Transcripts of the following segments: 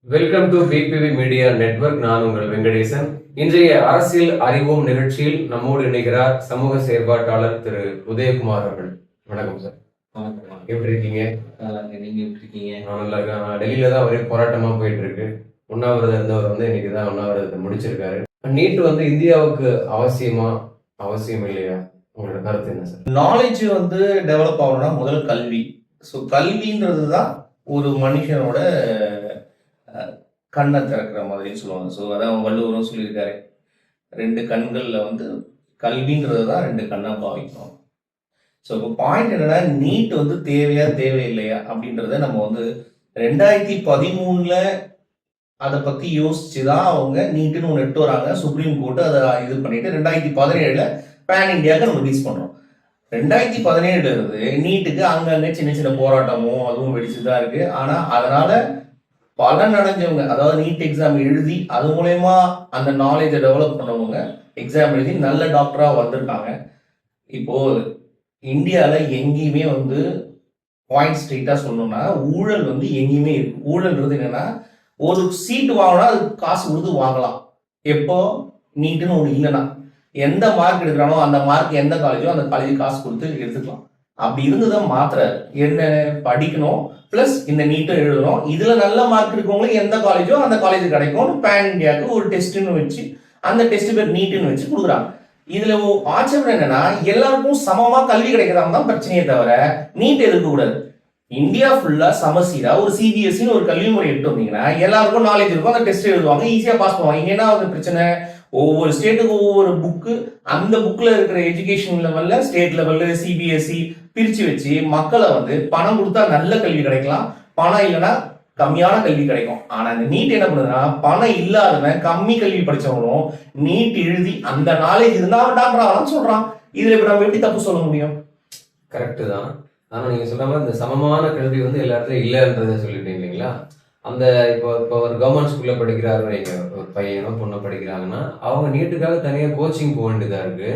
Welcome to BBV media network. நான் உங்கள் வெங்கடேசன். இன்றைய அரசியல் அறிவோம் நிகழ்ச்சியில் நம்மோடு இணைகிறார் சமூக செயற்பாட்டாளர் திரு உதயகுமார் அவர்கள். வணக்கம் சார். எப்படி இருக்கீங்க? நீங்க எப்படி இருக்கீங்க? நான் நல்லா இருக்கேன். டெல்லியில தான் ஒரே போராட்டமா போயிட்டு இருக்கு. உண்ணாவிரதம் இருந்தவர் இன்னைக்கு தான் உண்ணாவிரதத்தை முடிச்சிருக்காரு. நீட் இந்தியாவுக்கு அவசியம் இல்லையா? உங்களோட கருத்து என்ன சார்? நாலேஜ் டெவலப் ஆகணும்னா முதல்ல கல்வி. ஸோ கல்வின்றது தான் ஒரு மனுஷனோட கண்ணை திறக்கிற மாதிரின்னு சொல்லுவாங்க. ஸோ அதான் வள்ளுவரும் சொல்லியிருக்காரு, 2 கண்களில் கல்வின்றது தான் 2 கண்ணை பாவிக்கணும். ஸோ இப்போ பாயிண்ட் என்னன்னா, நீட் தேவையா தேவையில்லையா அப்படின்றத நம்ம 2013 அதை பற்றி யோசிச்சு தான் அவங்க நீட்டுன்னு ஒன்று எட்டு வராங்க. சுப்ரீம் கோர்ட்டு அதை இது பண்ணிட்டு 2017 பேன் இண்டியாவுக்கு நம்ம ரிலீஸ் பண்ணுறோம். 2017 இருந்து நீட்டுக்கு அங்கங்கே சின்ன சின்ன போராட்டமும் அதுவும் வெடிச்சு தான் இருக்கு. ஆனால் அதனால பலன் அடைஞ்சவங்க, அதாவது நீட் எக்ஸாம் எழுதி அது மூலயமா அந்த நாலேஜை டெவலப் பண்ணவங்க எக்ஸாம் எழுதி நல்ல டாக்டராக வந்திருக்காங்க. இப்போ இந்தியாவில் எங்கேயுமே பாயிண்ட் ஸ்ட்ரெயிட்டாக சொல்லணும்னா ஊழல் எங்கேயுமே இருக்கு. ஊழல்ன்றது என்னன்னா, ஒரு சீட்டு வாங்கினா அது காசு கொடுத்து வாங்கலாம். எப்போ நீட்டுன்னு ஒன்று இல்லைன்னா, எந்த மார்க் எடுக்கிறானோ அந்த மார்க் எந்த காலேஜோ அந்த காலேஜ் காசு கொடுத்து எடுத்துக்கலாம். அப்படி இருந்துதான் மாத்துறாரு. என்ன படிக்கணும் பிளஸ் இந்த நீட்டும் எழுதணும், இதுல நல்ல மார்க் இருக்கவங்களுக்கு எந்த காலேஜோ அந்த காலேஜ் கிடைக்கும். பேன் இண்டியாவுக்கு ஒரு டெஸ்ட்னு வச்சு அந்த டெஸ்ட் பேர் நீட்டுன்னு வச்சு கொடுக்குறாங்க. இதுல ஆச்சரியம் என்னன்னா, எல்லாருக்கும் சமமா கல்வி கிடைக்கிறதாங்க தான் பிரச்சனையே தவிர நீட் எதிர்க்கக்கூடாது. இந்தியா ஃபுல்லா சமசீரா ஒரு சிபிஎஸ்சின்னு ஒரு கல்வி முறை எடுத்து வந்தீங்கன்னா எல்லாருக்கும் நாலேஜ் இருக்கும், அந்த டெஸ்ட் எழுதுவாங்க, ஈஸியா பாஸ் பண்ணுவாங்க. இங்க என்ன பிரச்சனை, ஒவ்வொரு ஸ்டேட்டுக்கும் ஒவ்வொரு புக்கு, அந்த புக்ல இருக்கிற எஜுகேஷன் லெவல்ல ஸ்டேட் லெவல்ல சிபிஎஸ்சி பிரிச்சு வச்சு மக்களை பணம் கொடுத்தா நல்ல கல்வி கிடைக்கலாம், பணம் இல்லைன்னா கம்மியான கல்வி கிடைக்கும். ஆனா இந்த நீட் என்ன பண்ணுதுன்னா, பணம் இல்லாதவன் கம்மி கல்வி படிச்சவங்களும் நீட் எழுதி அந்த நாலேஜ் இருந்தா அவன் டாக்டர் ஆகலாம்னு சொல்றான். இதுல இப்ப நம்ம எப்படி தப்பு சொல்ல முடியும்? கரெக்டு தான். ஆனா நீங்க சொல்ற மாதிரி இந்த சமமான கல்வி எல்லா இடத்துலயும் இல்லைன்றதை சொல்லிட்டீங்க இல்லைங்களா? அந்த இப்போ ஒரு கவர்மெண்ட் ஸ்கூல்ல படிக்கிறாரு, ஒரு பையனோ பொண்ணோ படிக்கிறாங்கன்னா அவங்க நீட்டுக்காக தனியா கோச்சிங் போக வேண்டியதா இருக்கு,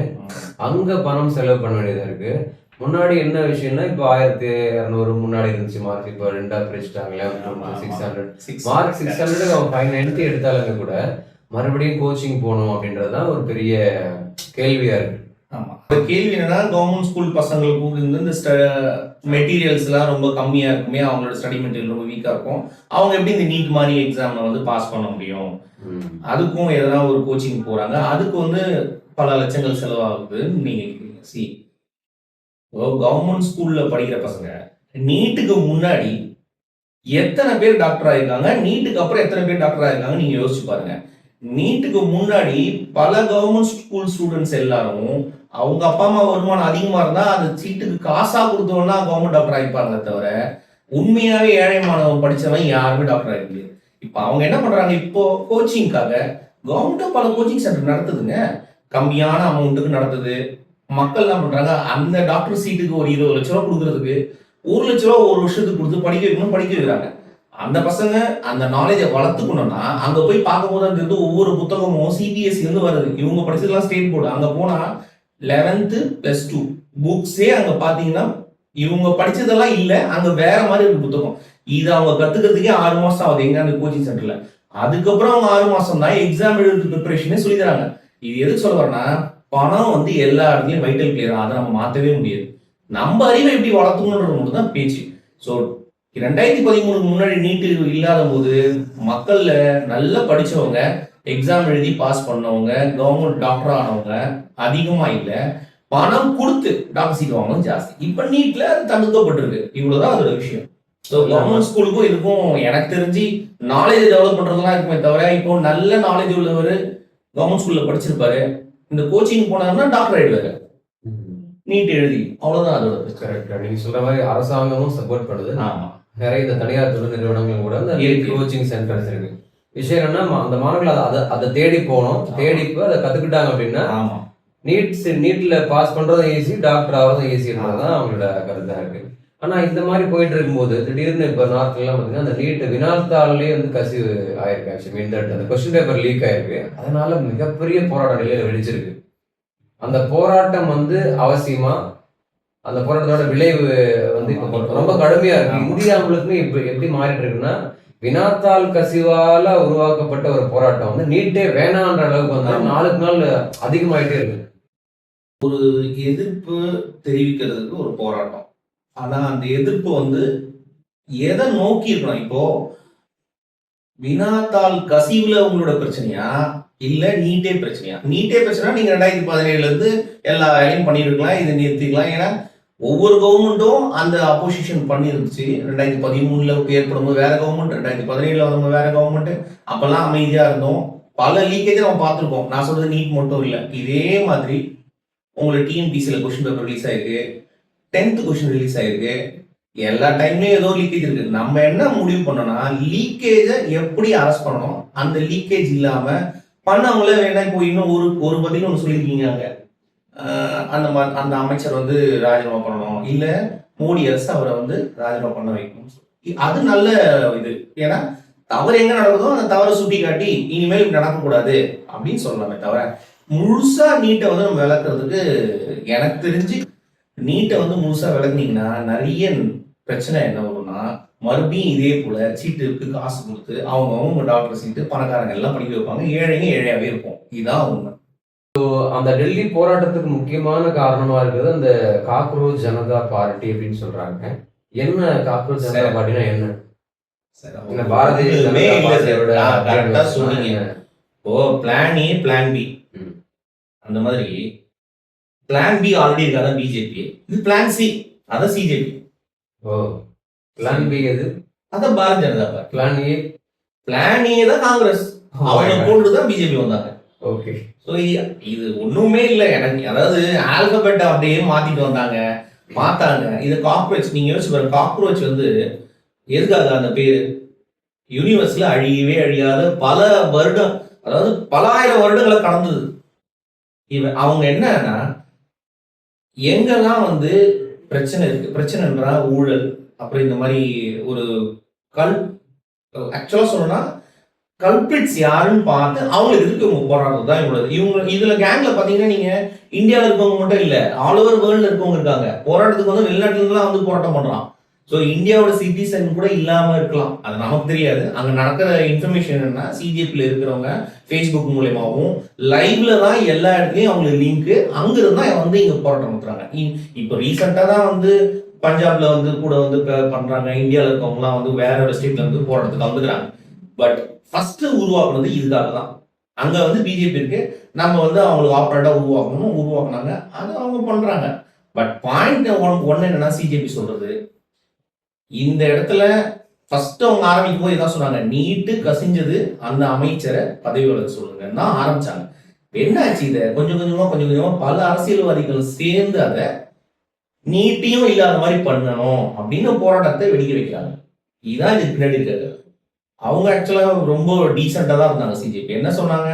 அங்க பணம் செலவு பண்ண வேண்டியதா இருக்கு. முன்னாடி என்ன விஷயம்னா, இப்போ 1200 முன்னாடி இருந்துச்சு மார்க், இப்போ 2ஆ பிரிச்சுட்டாங்களே, 600 மார்க் 600 அவன் 590 எடுத்தாலுமே கூட மறுபடியும் கோச்சிங் போகணும் அப்படின்றதுதான் ஒரு பெரிய கேள்வியா இருக்கு. ஆமா, கேள்வி என்னன்னா, கவர்மெண்ட் ஸ்கூல் பசங்களுக்கு இந்த மெட்டீரியல்ஸ் எல்லாம் ரொம்ப கம்மியா இருக்குமே, அவங்களோட ஸ்டடி மெட்டீரியல் ரொம்ப வீக்கா இருக்கும், அவங்க எப்படி இந்த நீட் மாதிரி எக்ஸாம்ல பாஸ் பண்ண முடியும்? அதுக்கும் எதனா ஒரு கோச்சிங் போறாங்க, அதுக்கு பல லட்சங்கள் செலவாகுது. நீங்க கவர்மெண்ட் ஸ்கூல்ல படிக்கிற பசங்க நீட்டுக்கு முன்னாடி எத்தனை பேர் டாக்டர் ஆயிருக்காங்க, நீட்டுக்கு அப்புறம் எத்தனை பேர் டாக்டர் ஆயிருக்காங்க நீங்க யோசிச்சு பாருங்க. நீட்டுக்கு முன்னாடி பல கவர்மெண்ட் ஸ்கூல் ஸ்டூடெண்ட்ஸ் எல்லாரும் அவங்க அப்பா அம்மா வருமானம் அதிகமா இருந்தா அந்த சீட்டுக்கு காசா கொடுத்தவனா கவர்மெண்ட் டாக்டர் ஆகிப்பாங்க தவிர உண்மையாவே ஏழை மாணவன் படிச்சவன் யாருமே டாக்டர் ஆகிருக்கு. இப்ப அவங்க என்ன பண்றாங்க, இப்போ கோச்சிங்காக கவர்மெண்ட்டும் பல கோச்சிங் சென்டர் நடத்துதுங்க, கம்மியான அமௌண்ட்டுக்கு நடத்துது. மக்கள் என்ன பண்றாங்க, அந்த டாக்டர் சீட்டுக்கு ஒரு 20 லட்ச ரூபா கொடுக்கறதுக்கு 1 லட்ச ரூபா ஒரு வருஷத்துக்கு கொடுத்து படிக்க வைக்கணும், படிக்க வைக்கிறாங்க. அந்த பசங்க அந்த நாலேஜை வளர்த்துக்கணும்னா அங்க போய் பார்க்கும்போது அந்த ஒவ்வொரு புத்தகமும் சிபிஎஸ்சி வருது. இவங்க படிச்சதுலாம் ஸ்டேட் போர்டு. அங்க போனா 11th + 2 புக்ஸே அங்க பாத்தீங்கன்னா இவங்க படிச்சதெல்லாம் இல்ல, அங்க வேற மாதிரி ஒரு புத்தகம். இது அவங்க கத்துக்கிறதுக்கே 6 மாசம் ஆகுது எங்க அந்த கோச்சிங் சென்டர்ல. அதுக்கப்புறம் அவங்க 6 மாசம் தான் எக்ஸாம் எழுதுறது ப்ரிப்பரேஷனே சொல்லி தராங்க. இது எதுக்கு சொல்ல வரேன்னா, பணம் எல்லா இடத்துலயும் வைட்டல் கிளியர், அதை நம்ம மாற்றவே முடியாது. நம்ம அறிவை எப்படி வளர்த்துக்கணுன்றது மட்டும் தான் பேச்சு. ஸோ 2013 முன்னாடி நீட்டு இல்லாத போது மக்கள்ல நல்லா படிச்சவங்க, எக்ஸாம் எழுதி பாஸ் பண்ணவங்க, கவர்மெண்ட் டாக்டர் ஆனவங்க அதிகமா இல்ல, பணம் கொடுத்து டாக்டர் சீட் வாங்கணும் ஜாஸ்தி. இப்ப நீட்ல அது தடுக்கப்பட்டிருக்கு. இவ்வளவுதான் அதோட விஷயம். ஸோ கவர்மெண்ட் ஸ்கூலுக்கும் இதுக்கும் எனக்கு தெரிஞ்சு நாலேஜ் டெவலப் பண்றதுலாம் இருக்குமே தவிர, இப்போ நல்ல நாலேஜ் உள்ளவர் கவர்மெண்ட் ஸ்கூல்ல படிச்சிருப்பாரு, இந்த கோச்சிங் போனாருன்னா டாக்டர் ஆயிடுவாரு நீட் எழுதி. அவ்வளவுதான் அதோட. கரெக்ட். நீங்க சொல்ற மாதிரி அரசாங்கமும் சப்போர்ட் பண்ணுது. ஆமா, நிறைய இந்த தனியார் தொழில் நிறுவனங்கள் கூட இந்த கோச்சிங் சென்டர்ஸ் இருக்கு. விஷயம் என்னன்னா, அந்த மாணவர்கள் அதை தேடி போகணும், தேடி அதை கத்துக்கிட்டாங்க அப்படின்னா நீட்ல பாஸ் பண்றதும் ஈஸி, டாக்டர் ஆகிறதும் ஈஸின்றதுதான் அவங்களோட கருத்தா இருக்கு. ஆனா இந்த மாதிரி போயிட்டு இருக்கும்போது திடீர்னு இப்ப நார்த்ல எல்லாம் பாத்தீங்கன்னா அந்த நீட் வினாத்தாள்லயே கசிவு ஆயிருக்கு. ஆக்சுவலி அந்த கொஸ்டின் பேப்பர் லீக் ஆயிருக்கு. அதனால மிகப்பெரிய போராட்டம் டெல்லியில வெடிச்சிருக்கு. அந்த போராட்டம் அவசியமா? அந்த போராட்டத்தோட விளைவு இப்ப ரொம்ப கடுமையா இருக்கு. இந்தியா முழுக்குமே இப்ப எப்படி மாறிட்டு இருக்குன்னா, வினாத்தாள் கசிவால உருவாக்கப்பட்ட ஒரு போராட்டம் வந்து நீட்டே வேணான்ற அளவுக்கு வந்து நாளுக்கு நாள் அதிகமாயிட்டே இருக்கு. ஒரு எதிர்ப்பு தெரிவிக்கிறதுக்கு ஒரு போராட்டம். ஆனா அந்த எதிர்ப்பு வந்து எதை நோக்கி இருக்கணும்? இப்போ வினாத்தாள் கசிவுல உங்களோட பிரச்சனையா இல்ல நீட்டே பிரச்சனையா? நீட்டே பிரச்சனை நீங்க 2017 இருந்து எல்லா வேலையும் பண்ணிருக்கலாம், இதை நிறுத்திக்கலாம். ஏன்னா ஒவ்வொரு கவர்மெண்ட்டும் அந்த அப்போசிஷன் பண்ணிருந்துச்சு. 2013 ஏற்படும் போது வேற கவர்மெண்ட், 2017 வரும்போது வேற கவர்மெண்ட். அப்பெல்லாம் அமைதியா இருந்தோம். பல லீக்கேஜ் நம்ம பார்த்துருக்கோம். நான் சொல்றது நீட் மட்டும் இல்லை, இதே மாதிரி உங்களுக்கு டிஎன்பிசியில் கொஸ்டின் பேப்பர் ரிலீஸ் ஆயிருக்கு, 10th கொஸ்டின் ரிலீஸ் ஆயிருக்கு. எல்லா டைம்லயும் ஏதோ லீக்கேஜ் இருக்கு. நம்ம என்ன முடிவு பண்ணோம்னா லீக்கேஜை எப்படி அரெஸ்ட் பண்ணணும், அந்த லீக்கேஜ் இல்லாம பண்ணவங்கள வேணா இப்போ இன்னும் ஒரு பதில் ஒன்று சொல்லியிருக்கீங்க. அந்த அமைச்சர் வந்து ராஜினாமா பண்ணணும், இல்ல மோடி அரசு அவரை வந்து ராஜினாமா பண்ண வைக்கணும். அது நல்ல இது. ஏன்னா தவறு எங்க நடக்குதோ அந்த தவறை சுட்டி காட்டி இனிமேல் இப்படி நடக்கக்கூடாது அப்படின்னு சொல்லலாமே தவிர முழுசா நீட்டை வந்து நம்ம விளக்குறதுக்கு எனக்கு தெரிஞ்சு நீட்டை வந்து முழுசா விளக்குனீங்கன்னா நிறைய பிரச்சனை என்ன வரும்னா மறுபடியும் இதே போல சீட்டுக்கு காசு கொடுத்து அவங்க டாக்டர் சீட்டு பணக்காரங்க எல்லாம் படிக்க வைப்பாங்க, ஏழைங்க ஏழையாவே இருப்போம். இதுதான் உண்மை. அந்த டெல்லி போராட்டத்துக்கு முக்கியமான காரணமா இருக்குது அந்த காக்ரோச் ஜனதா பார்ட்டி அப்படின்னு சொல்றாங்க. என்ன காக்ரோச் ஜனதா பார்ட்டினா என்ன? பாரதிய ஜனதா பார்ட்டியோட சொன்னீங்க. ஓ பிளான் ஏ பிளான் பி, அந்த மாதிரி பிளான் பி ஆல்ரெடி இருக்காத பிஜேபி, இது பிளான் சி அதான் சிஜேபி. ஓ பிளான் பி எது? அதான் Bharatiya Janata party. Plan A தான் காங்கிரஸ், அவங்க போட்டுதான் பிஜேபி வந்தாங்க. ஓகே, ஸோ இது ஒண்ணுமே இல்லை எனக்கு. அதாவது ஆல்பபெட் அப்படியே மாத்திட்டு வந்தாங்க, மாத்தாங்க. இது காக்ரோச். நீங்க யோசிச்சு பாருங்க, காக்ரோச் வந்து எதுக்காக அந்த பேரு? யூனிவர்ஸ்ல அழியவே அழியாத பல வருடம், அதாவது பல ஆயிரம் வருடங்களை கடந்தது. அவங்க என்னன்னா எங்கெல்லாம் வந்து பிரச்சனை இருக்கு, பிரச்சனைன்றா ஊழல், அப்புறம் இந்த மாதிரி ஒரு ஆக்சுவலா சொல்லணும்னா கல்பிரிட்ஸ் யாருன்னு பார்த்து அவங்களுக்கு எதிர்த்து இவங்க போராடுறது தான் இவங்க இதுல கேங்ல பாத்தீங்கன்னா நீங்க இந்தியாவில் இருக்கவங்க மட்டும் இல்ல, ஆல் ஓவர் வேர்ல்ட்ல இருக்கவங்க இருக்காங்க. போராட்டத்துக்கு வந்து வெளிநாட்டுல இருந்துலாம் வந்து போராட்டம் பண்றான். ஸோ இந்தியாவோட சிட்டிசன் கூட இல்லாம இருக்கலாம், அது நமக்கு தெரியாது. அங்க நடக்கிற இன்ஃபர்மேஷன் என்னன்னா சிஜேபியில் இருக்கிறவங்க ஃபேஸ்புக் மூலயமாவும் லைவ்ல தான் எல்லா இடத்துலயும் அவங்களுக்கு லிங்க், அங்க இருந்தா வந்து இங்க போராட்டம் நடத்துறாங்க. இப்போ ரீசெண்டா தான் வந்து பஞ்சாப்ல வந்து கூட வந்து பண்றாங்க, இந்தியாவில் இருக்கவங்கலாம் வந்து வேற ஒரு ஸ்டேட்ல வந்து போராட்டத்துக்கு வந்துக்கிறாங்க. பட் ஃபர்ஸ்ட் உருவாக்குனது இதுக்காக தான். அங்க வந்து பிஜேபி இருக்கு, நம்ம வந்து அவங்களுக்கு ஆப்பரேட்டா உருவாக்குனாங்க, அதை அவங்க பண்றாங்க. பட் பாயிண்ட் ஒன்னு என்னன்னா சிஜேபி சொல்றது, இந்த இடத்துல ஃபர்ஸ்ட் அவங்க ஆரம்பிக்கும் போது இதான் சொன்னாங்க, நீட்டு கசிஞ்சது அந்த அமைச்சரை பதவி விலக சொல்லுங்கன்னு தான் ஆரம்பிச்சாங்க. என்னாச்சு? இதை கொஞ்சம் கொஞ்சமா பல அரசியல்வாதிகள் சேர்ந்து அதை நீட்டியும் இல்லாத மாதிரி பண்ணணும் அப்படின்னு போராட்டத்தை வெடிக்க வைக்கிறாங்க. இதுதான் இதுக்கு பின்னாடி இருக்காது. அவங்க ஆக்சுவலா ரொம்ப டீசெண்டா தான் இருந்தாங்க. சிஜேபி என்ன சொன்னாங்க,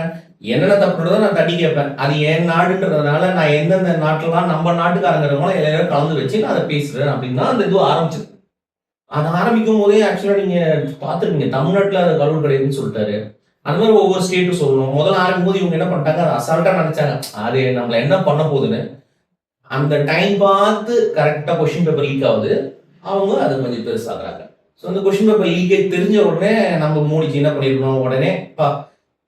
என்னென்ன தப்புன்றதை நான் தட்டி கேட்பேன், அது என் நாடுன்றதுனால நான் எந்தெந்த நாட்டுலாம் நம்ம நாட்டுக்காரங்க இருக்கோம் எல்லாரும் கலந்து வச்சு நான் அதை பேசுறேன் அப்படின்னு தான் அந்த இது ஆரம்பிச்சது. அதை ஆரம்பிக்கும் போதே ஆக்சுவலா நீங்க பாத்துருக்கீங்க, தமிழ்நாட்டுல அது கடவுள் கிடையாதுன்னு சொல்லிட்டாரு. அந்த மாதிரி ஒவ்வொரு ஸ்டேட்டும் சொல்லணும். முதல்ல ஆரம்பிக்கும் போது இவங்க என்ன பண்ணிட்டாங்க, அதை அசால்ட்டா நினைச்சாங்க அது நம்மள என்ன பண்ண போகுதுன்னு. அந்த டைம் பார்த்து கரெக்டா கொஸ்டின் பேப்பர் லீக் ஆகுது, அவங்க அதை கொஞ்சம் பெருசாகிறாங்க. ஸோ அந்த கொஸ்டின் பேப்பர் லீக்கேஜ் தெரிஞ்ச உடனே நம்ம மோடிஜி என்ன பண்ணிருக்கணும், உடனே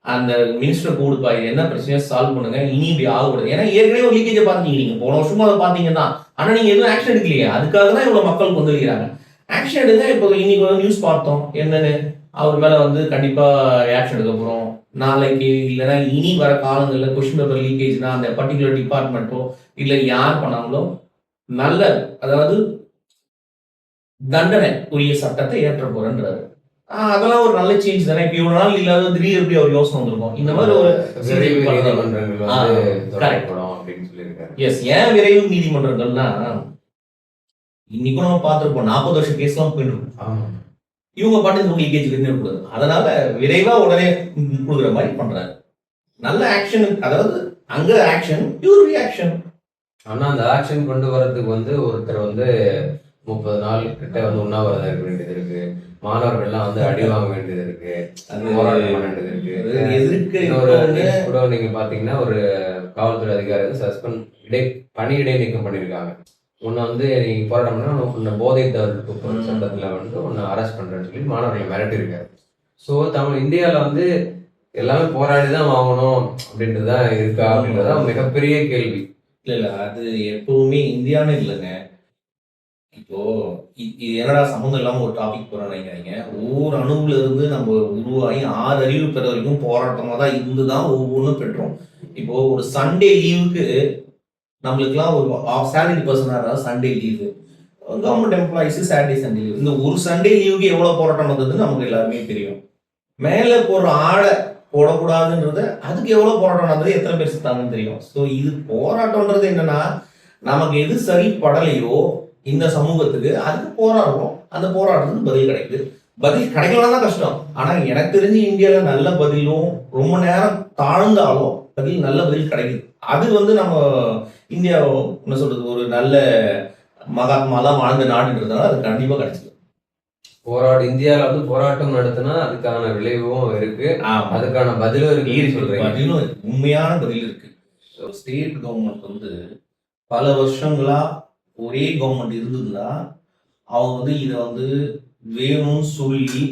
அந்த மினிஸ்டர் கூடுப்பா, இது என்ன பிரச்சனையோ சால்வ் பண்ணுங்க, இனி இப்படி ஆகக்கூடாது. ஏன்னா ஏற்கனவே ஒரு லீக்கேஜை பார்த்தீங்க, நீங்க போன வருஷமும் அதை பார்த்தீங்க தான், ஆனா நீங்க எதுவும் ஆக்ஷன் எடுக்கலையே. அதுக்காக தான் இவ்வளவு மக்கள் வந்து இருக்கிறாங்க. ஆக்ஷன் எடுங்க. இப்போ இன்னைக்கு ஒரு நியூஸ் பார்த்தோம், என்னன்னு அவர் மேல வந்து கண்டிப்பா ஆக்ஷன் எடுக்க போறோம் நாளைக்கு, இல்லைன்னா இனி வர காலங்கள்ல கொஸ்டின் பேப்பர் லீக்கேஜ்னா அந்த பர்டிகுலர் டிபார்ட்மெண்ட்டோ இல்லை யார் பண்ணாங்களோ நல்ல, அதாவது தண்டனை உரிய சட்டத்தை ஏற்ற போறேன்றாரு. அதெல்லாம் ஒரு நல்ல சேஞ்ச் தானே. இப்ப இவ்வளவு நாள் இல்லாத திடீர் எப்படி அவர் யோசனை வந்திருக்கும், இந்த மாதிரி ஒரு ஏன் விரைவு நீதிமன்றங்கள்னா இன்னைக்கும் நம்ம பார்த்துருப்போம் 40 வருஷம் கேஸ் எல்லாம் போயிட்டு இருக்கும். இவங்க பாட்டு லீக்கேஜ் கூடாது, அதனால விரைவா உடனே கொடுக்குற மாதிரி பண்றாரு. நல்ல ஆக்ஷன், அதாவது அங்க ஆக்ஷன் பியூர் ரியாக்ஷன். ஆனா அந்த ஆக்ஷன் கொண்டு வரதுக்கு வந்து ஒருத்தர் வந்து 30 நாள் கிட்ட வந்து உண்ணாவிரதம் இருக்க வேண்டியது இருக்கு, மாணவர்கள்லாம் வந்து அடி வாங்க வேண்டியது இருக்கு, போராட்டம் பண்ண வேண்டியது இருக்கு. கூட நீங்க பாத்தீங்கன்னா ஒரு காவல்துறை அதிகாரி வந்து பணி இடைநீக்கம் பண்ணிருக்காங்க. உன்னை வந்து நீ போராட்டம் பண்ணா உன்னை போதை தவிர்ப்பு சட்டத்துல வந்து உன்னை அரெஸ்ட் பண்றேன்னு சொல்லி மாணவர்களை மிரட்டி இருக்காரு. ஸோ இந்தியாவில் வந்து எல்லாமே போராடி தான் வாங்கணும் அப்படின்றதா இருக்கா அப்படின்றதா மிகப்பெரிய கேள்வி. இல்ல அது எப்பவுமே இந்தியான்னு இல்லைங்க. இப்போ இது என்னடா சம்மந்தம் இல்லாம ஒரு டாபிக் போறோம் நினைக்கிறீங்க. ஒவ்வொரு அணுகுல இருந்து நம்ம உருவாகி 6 அறிவு பெற வரைக்கும் போராட்டமா தான் இருந்துதான் ஒவ்வொன்றும் பெற்றோம். இப்போ ஒரு சண்டே லீவுக்கு நம்மளுக்குலாம் ஒரு சேலரி பர்சனாக இருந்தாலும் Sunday leave, government employees Saturday Sunday leave. இந்த ஒரு சண்டே லீவுக்கு எவ்வளவு போராட்டம் வந்ததுன்னு நமக்கு எல்லாருமே தெரியும். மேலே போற ஆளை போடக்கூடாதுன்றது அதுக்கு எவ்வளவு போராட்டம் நடந்தது, எத்தனை பேர் செத்தாங்கன்னு தெரியும். ஸோ இது போராட்டம்ன்றது என்னன்னா, நமக்கு எது சரிப்படலையோ இந்த சமூகத்துக்கு அதுக்கு போராடுறோம். அந்த போராட்டத்துக்கு பதில் கிடைக்குது. பதில் கிடைக்கலாம் தான் கஷ்டம். ஆனா எனக்கு தெரிஞ்சு இந்தியாவில நல்ல பதிலும் ரொம்ப நேரம் தாழ்ந்தாலும் நல்ல பதில் கிடைக்குது. அது வந்து நம்ம இந்தியா என்ன சொல்றது, ஒரு நல்ல மகாத்மாலாம் வாழ்ந்த நாடுன்றதுனால அது கண்டிப்பா கிடைச்சது. இந்தியாவில வந்து போராட்டம் நடத்தினா அதுக்கான விளைவும் இருக்கு, அதுக்கான பதிலும் இருக்கு சொல்றேன். பதிலும் உண்மையான பதில் இருக்கு. ஸ்டேட் கவர்மெண்ட் வந்து பல வருஷங்களா ஒரே கவர்மெண்ட் இருந்ததுன்னா அவங்க வந்து இதை வந்து வேணும்னு சொல்லி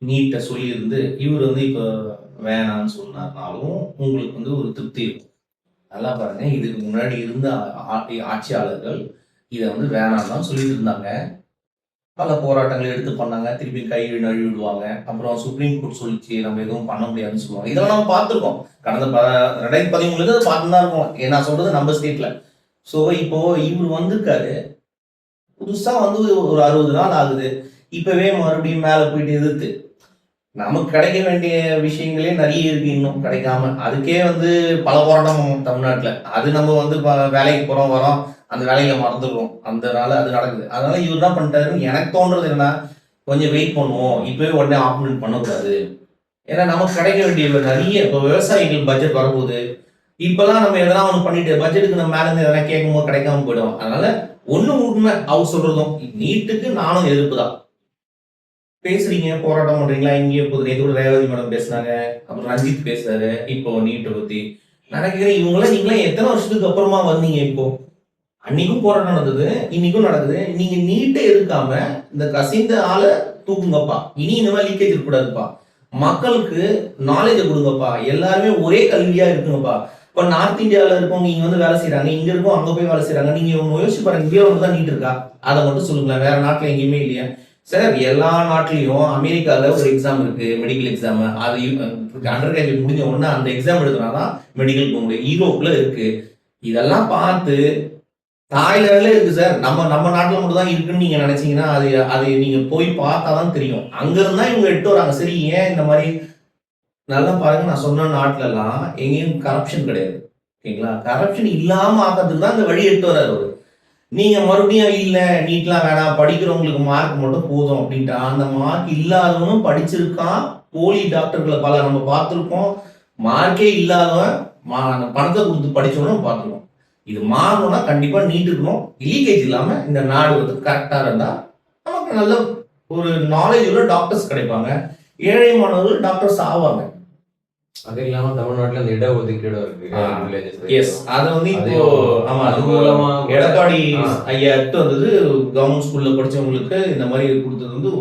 நீட்டை சொல்லி இருந்து இவர் வந்து இப்ப வேணான்னு சொன்னார்னாலும் உங்களுக்கு வந்து ஒரு திருப்தி இருக்கும். நல்லா பாருங்க, இதுக்கு முன்னாடி இருந்த ஆட்சியாளர்கள் இதை வந்து வேணான்னு தான் சொல்லிட்டு இருந்தாங்க. பல போராட்டங்கள் எடுத்து பண்ணாங்க, திருப்பி கை நழுவிடுவாங்க. அப்புறம் சுப்ரீம் கோர்ட் சொல்லிச்சு நம்ம எதுவும் பண்ண முடியாதுன்னு சொல்லுவாங்க. இதெல்லாம் நம்ம பார்த்துருக்கோம். கடந்த 2013 அதை பார்த்து தான் இருக்கோம். நான் சொல்றது நம்ம ஸ்டேட்ல. ஸோ இப்போ இவர் வந்திருக்காரு, புதுசா வந்து ஒரு 60 நாள் ஆகுது. இப்பவே மறுபடியும் மேல போயிட்டு எதிர்த்து நமக்கு கிடைக்க வேண்டிய விஷயங்களே நிறைய இருக்கு இன்னும் கிடைக்காம. அதுக்கே வந்து பல போராட்டம் தமிழ்நாட்டில். அது நம்ம வந்து வேலைக்கு போறோம் வரோம், அந்த வேலையில மறந்துடுறோம். அதனால அது நடக்குது. அதனால இவர் என்ன பண்ணிட்டாருன்னு எனக்கு தோன்றது என்னன்னா, கொஞ்சம் வெயிட் பண்ணுவோம், இப்பவே உடனே ஆப்ரேட் பண்ணக்கூடாது. ஏன்னா நமக்கு கிடைக்க வேண்டிய நிறைய இப்போ விவசாயிகள் பட்ஜெட் வரும்போது இப்பெல்லாம் நம்ம எதனா ஒன்று பண்ணிட்டு பட்ஜெட்டுக்கு நம்ம மேல இருந்து எதனா கேட்கும்போது கிடைக்காம போயிடும். அதனால ஒண்ணு உண்மை அவர் சொல்றதும், நீட்டுக்கு நானும் எதிர்ப்பு தான். பேசுறீங்க, போராட்டம் பண்றீங்களா, இங்கேயே போகுது. நேற்று கூட ரேவதி மேடம் பேசினாங்க, அப்புறம் ரஞ்சித் பேசுறாரு இப்போ நீட்டை பத்தி. நினைக்கிறேன் இவங்களாம் நீங்களாம் எத்தனை வருஷத்துக்கு அப்புறமா வந்தீங்க? இப்போ அன்னைக்கும் போராட்டம் நடந்தது, இன்னைக்கும் நடக்குது. நீங்க நீட்டை எடுக்காம இந்த கசிந்த ஆளை தூக்குங்கப்பா, இனி இந்த மாதிரி லீக்கேஜ் இருக்கக்கூடாதுப்பா, மக்களுக்கு நாலேஜை கொடுங்கப்பா, எல்லாருமே ஒரே கல்வியா இருக்குங்கப்பா. இப்போ நார்த் இந்தியாவில் இருக்கவங்க இங்க வந்து வேலை செய்யறாங்க, இங்க இருக்கவங்க அங்க போய் வேலை செய்யறாங்க. நீங்க யோசிச்சு பாருங்க, இந்தியா வந்து தான் நீட் இருக்கா? அதை மட்டும் சொல்லுங்களேன். வேற நாட்டுல எங்கேயுமே இல்லையா சார்? எல்லா நாட்டிலையும் அமெரிக்கால ஒரு எக்ஸாம் இருக்கு, மெடிக்கல் எக்ஸாம். அது அண்டர் கிராஜுவேட் முடிஞ்ச உடனே அந்த எக்ஸாம் எழுதுனாதான் மெடிக்கல் போக முடியும். ஈரோப்ல இருக்கு. இதெல்லாம் பார்த்து தாய்லாந்துல இருக்கு சார். நம்ம நாட்டுல மட்டும் தான் இருக்குன்னு நீங்க நினைச்சீங்கன்னா அது நீங்க போய் பார்த்தாதான் தெரியும். அங்க இருந்தா இவங்க எட்டு வராங்க. சரி, ஏன் இந்த மாதிரி? நல்லா பாருங்க, நான் சொன்ன நாட்டுல எல்லாம் எங்கேயும் கரப்ஷன் கிடையாது. ஓகேங்களா? கரப்ஷன் இல்லாம ஆக்கிறதுக்கு தான் இந்த வழி எட்டு வர்றாரு அவரு. நீங்க மறுபடியும் இல்ல நீட்லாம் வேணாம், படிக்கிறவங்களுக்கு மார்க் மட்டும் போதும் அப்படின்ட்டு, அந்த மார்க் இல்லாதவனும் படிச்சிருக்கான். போலி டாக்டர்களை பல நம்ம பார்த்துருக்கோம். மார்க்கே இல்லாதவன் பணத்தை கொடுத்து படிச்சவனும் பார்த்துருக்கோம். இது மாறணும்னா கண்டிப்பா நீட் இருக்கணும். லீக்கேஜ் இல்லாம இந்த நாடு வந்து கரெக்டா இருந்தா நமக்கு நல்ல ஒரு நாலேஜ் உள்ள டாக்டர்ஸ் கிடைப்பாங்க. ஏழை மாணவர்கள் டாக்டர்ஸ் ஆவாங்க. அது இல்லாம தமிழ்நாட்டுல இந்த இடஒதுக்கீடு இருக்கு. எஸ், அது வந்து இப்போ ஆமா, அது மூலமா எடப்பாடி ஐயா வந்தது. கவர்மெண்ட் ஸ்கூல்ல படிச்சவங்களுக்கு இந்த மாதிரி கொடுத்தது வந்து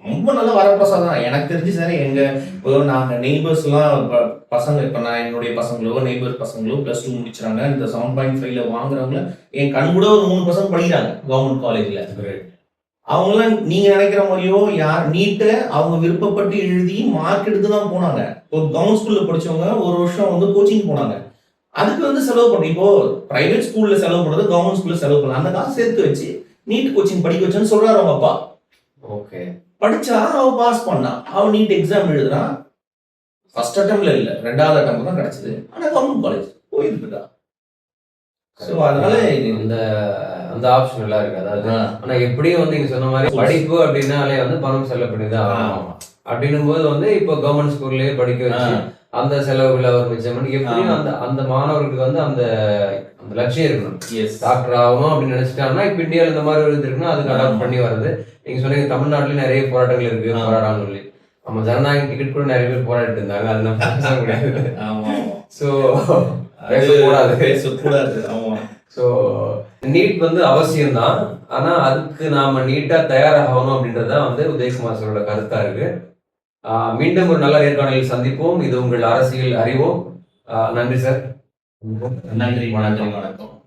ரொம்ப நல்ல வரப்பிரசாதம் எனக்கு தெரிஞ்சு சார். எங்க இப்போ நாங்க நெய்பர்ஸ் எல்லாம் பசங்க, இப்ப நான் என்னுடைய பசங்களோ நெய்பர் பசங்களோ +2 முடிச்சுறாங்க. இந்த 7.5ல வாங்குறவங்க என் கண் கூட ஒரு 3 பசங்க படிக்கிறாங்க கவர்மெண்ட் காலேஜ்ல. அவங்களாம் நீங்க நினைக்கிற மாதிரியோ யார் நீட்டை அவங்க விருப்பப்பட்டு எழுதி மார்க் எடுத்து தான் போனாங்க. இப்போ கவர்மெண்ட் ஸ்கூல்ல படிச்சவங்க ஒரு வருஷம் வந்து கோச்சிங் போனாங்க. அதுக்கு வந்து செலவு பண்ணி, இப்போ பிரைவேட் ஸ்கூல்ல செலவு பண்றது கவர்மெண்ட் ஸ்கூல்ல செலவு பண்ணலாம். அந்த காசு சேர்த்து வச்சு நீட் கோச்சிங் படிக்க வச்சேன்னு சொல்றாரு அவங்க அப்பா. ஓகே, படிச்சா அவன் பாஸ் பண்ணான். அவன் நீட் எக்ஸாம் எழுதுறான். ஃபர்ஸ்ட் அட்டெம்ப்ட்ல இல்ல, 2வது அட்டெம்ப்ட் தான் கிடைச்சது. ஆனா கவர்மெண்ட் காலேஜ் போயிட்டு இருக்கா. ஸோ அதனால அந்த ஆப்ஷன் எல்லாம் இருக்கு. அதாவது ஆனா எப்படியும் வந்து நீங்க சொன்ன மாதிரி படிப்பு அப்படின்னாலே வந்து பணம் செலவு பண்ணிதான் ஆகணும். அப்படின்னும் போது வந்து இப்போ கவர்மெண்ட் ஸ்கூல்லயே படிக்க வச்சு அந்த செலவுகளை அவர் மிச்சம் பண்ணி எப்படியும் அந்த மாணவர்களுக்கு வந்து அந்த லட்சியம் இருக்கணும். டாக்டர் ஆகணும் அப்படின்னு நினைச்சிட்டாங்கன்னா இப்ப இந்தியாவில் இந்த மாதிரி ஒரு இது இருக்குன்னா அதுக்கு அடாப்ட் பண்ணி வருது. நீங்க சொன்னீங்க தமிழ்நாட்டுல நிறைய போராட்டங்கள் இருக்கு, போராடான்னு சொல்லி. நம்ம ஜனநாயக டிக்கெட் கூட நிறைய பேர் போராடிட்டு இருந்தாங்க. அது நம்ம பேச முடியாது. ஸோ பேசக்கூடாது. ஆமா. ஸோ நீட் வந்து அவசியம்தான், ஆனா அதுக்கு நாம நீட்டா தயாராகணும் அப்படின்றதுதான் வந்து உதயகுமார் சாரோட கருத்தா இருக்கு. மீண்டும் ஒரு நல்ல நேர்காணலில் சந்திப்போம். இது உங்கள் அரசியல் அறிவோம். நன்றி சார். நன்றி, வணக்கம்.